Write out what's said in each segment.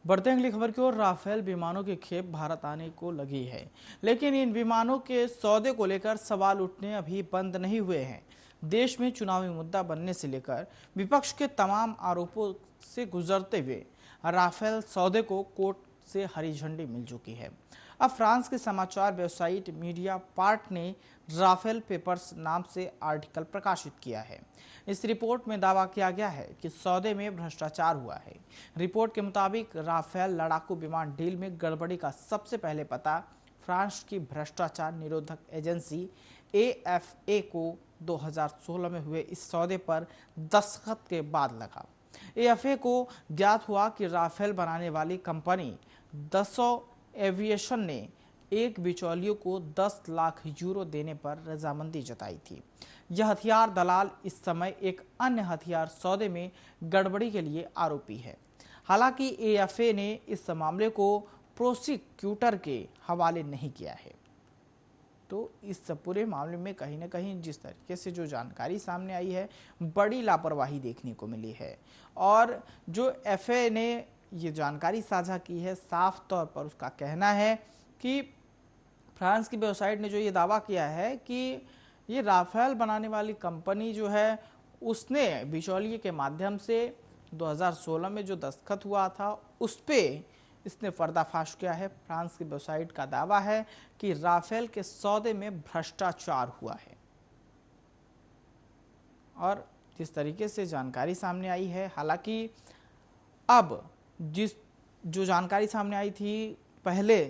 बढ़ते हैं अगली खबर की ओर। राफेल विमानों की खेप भारत आने को लगी है, लेकिन इन विमानों के सौदे को लेकर सवाल उठने अभी बंद नहीं हुए हैं। देश में चुनावी मुद्दा बनने से लेकर विपक्ष के तमाम आरोपों से गुजरते हुए राफेल सौदे को कोर्ट से हरी झंडी मिल चुकी है। अब फ्रांस के समाचार वेबसाइट मीडिया पार्ट ने राफेल पेपर्स नाम से आर्टिकल प्रकाशित किया है। इस रिपोर्ट में दावा किया गया है कि सौदे में भ्रष्टाचार हुआ है। रिपोर्ट के मुताबिक राफेल लड़ाकू विमान डील में गड़बड़ी का सबसे पहले पता फ्रांस की भ्रष्टाचार निरोधक एजेंसी एएफए को 2016 में हुए इस सौदे पर दस्तखत के बाद लगा। एएफए को ज्ञात हुआ कि राफेल बनाने वाली कंपनी दसो एविएशन ने एक बिचौलियों को 10 लाख यूरो देने पर रजामंदी जताई थी। यह हथियार दलाल इस समय एक अन्य हथियार सौदे में गड़बड़ी के लिए आरोपी है। हालांकि एएफए ने इस मामले को प्रोसिक्यूटर के हवाले नहीं किया है। तो इस पूरे मामले में कहीं ना कहीं जिस तरीके से जो जानकारी सामने आई है, बड़ी लापरवाही देखने को मिली है। और जो एफए ने ये जानकारी साझा की है, साफ तौर पर उसका कहना है कि फ्रांस की वेबसाइट ने जो ये दावा किया है कि ये राफेल बनाने वाली कंपनी जो है उसने बिचौलिए के माध्यम से 2016 में जो दस्तखत हुआ था उस पे इसने पर्दाफाश किया है। फ्रांस की वेबसाइट का दावा है कि राफेल के सौदे में भ्रष्टाचार हुआ है। और जिस तरीके से जानकारी सामने आई है, हालांकि अब जो जानकारी सामने आई थी पहले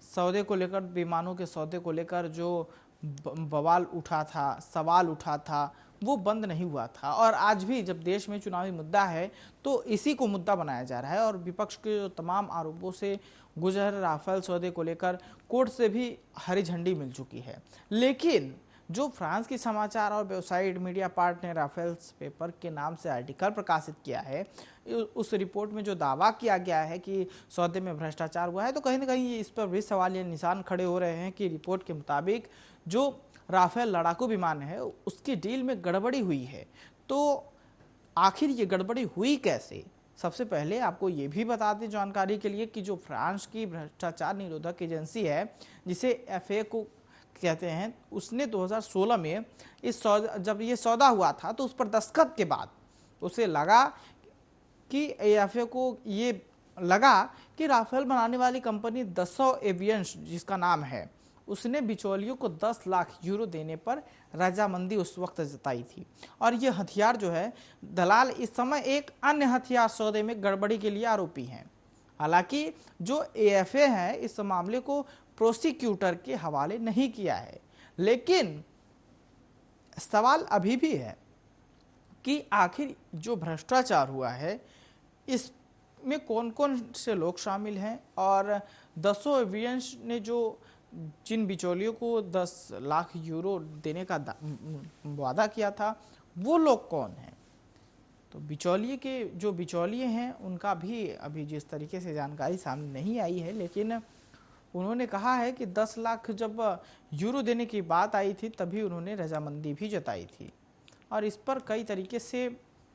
सौदे को लेकर, विमानों के सौदे को लेकर जो बवाल उठा था, सवाल उठा था, वो बंद नहीं हुआ था। और आज भी जब देश में चुनावी मुद्दा है तो इसी को मुद्दा बनाया जा रहा है। और विपक्ष के जो तमाम आरोपों से गुजर राफेल सौदे को लेकर कोर्ट से भी हरी झंडी मिल चुकी है। लेकिन जो फ्रांस की समाचार और वेबसाइट मीडिया पार्ट ने राफेल पेपर के नाम से आर्टिकल प्रकाशित किया है, उस रिपोर्ट में जो दावा किया गया है कि सौदे में भ्रष्टाचार हुआ है, तो कहीं ना कहीं इस पर भी सवाल या निशान खड़े हो रहे हैं कि रिपोर्ट के मुताबिक जो राफेल लड़ाकू विमान है उसकी डील में गड़बड़ी हुई है। तो आखिर ये गड़बड़ी हुई कैसे? सबसे पहले आपको ये भी बता दें जानकारी के लिए कि जो फ्रांस की भ्रष्टाचार निरोधक एजेंसी है, जिसे एफए को कहते हैं, उसने 2016 में जब ये सौदा हुआ था तो उस पर दस्तखत के बाद उसे लगा कि एएफए को ये लगा कि राफेल बनाने वाली कंपनी दसो एवियंस जिसका नाम है, उसने बिचौलियों को 10 लाख यूरो देने पर रजामंदी उस वक्त जताई थी। और यह हथियार जो है दलाल इस समय एक अन्य हथियार सौदे में गड़बड़ी के लिए आरोपी हैं। हालांकि जो एएफए है इस मामले को प्रोसिक्यूटर के हवाले नहीं किया है, लेकिन सवाल अभी भी है कि आखिर जो भ्रष्टाचार हुआ है इसमें कौन कौन से लोग शामिल हैं। और दसो एवियंस ने जो जिन बिचौलियों को 10 लाख यूरो देने का वादा किया था, वो लोग कौन हैं? तो बिचौलिए के जो बिचौलिए हैं उनका भी अभी जिस तरीके से जानकारी सामने नहीं आई है, लेकिन उन्होंने कहा है कि 10 लाख जब यूरो देने की बात आई थी तभी उन्होंने रजामंदी भी जताई थी। और इस पर कई तरीके से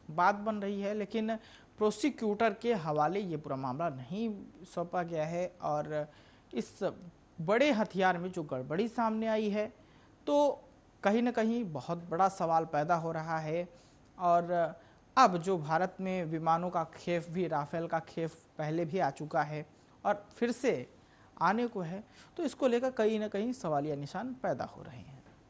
बात बन रही है, लेकिन प्रोसिक्यूटर के हवाले ये पूरा मामला नहीं सौंपा गया है। और इस बड़े हथियार में जो गड़बड़ी सामने आई है तो कहीं ना कहीं बहुत बड़ा सवाल पैदा हो रहा है। और अब जो भारत में विमानों का खेप भी, राफेल का खेप पहले भी आ चुका है और फिर से आने को है, तो इसको लेकर कहीं ना कहीं सवालिया निशान पैदा हो रहे हैं।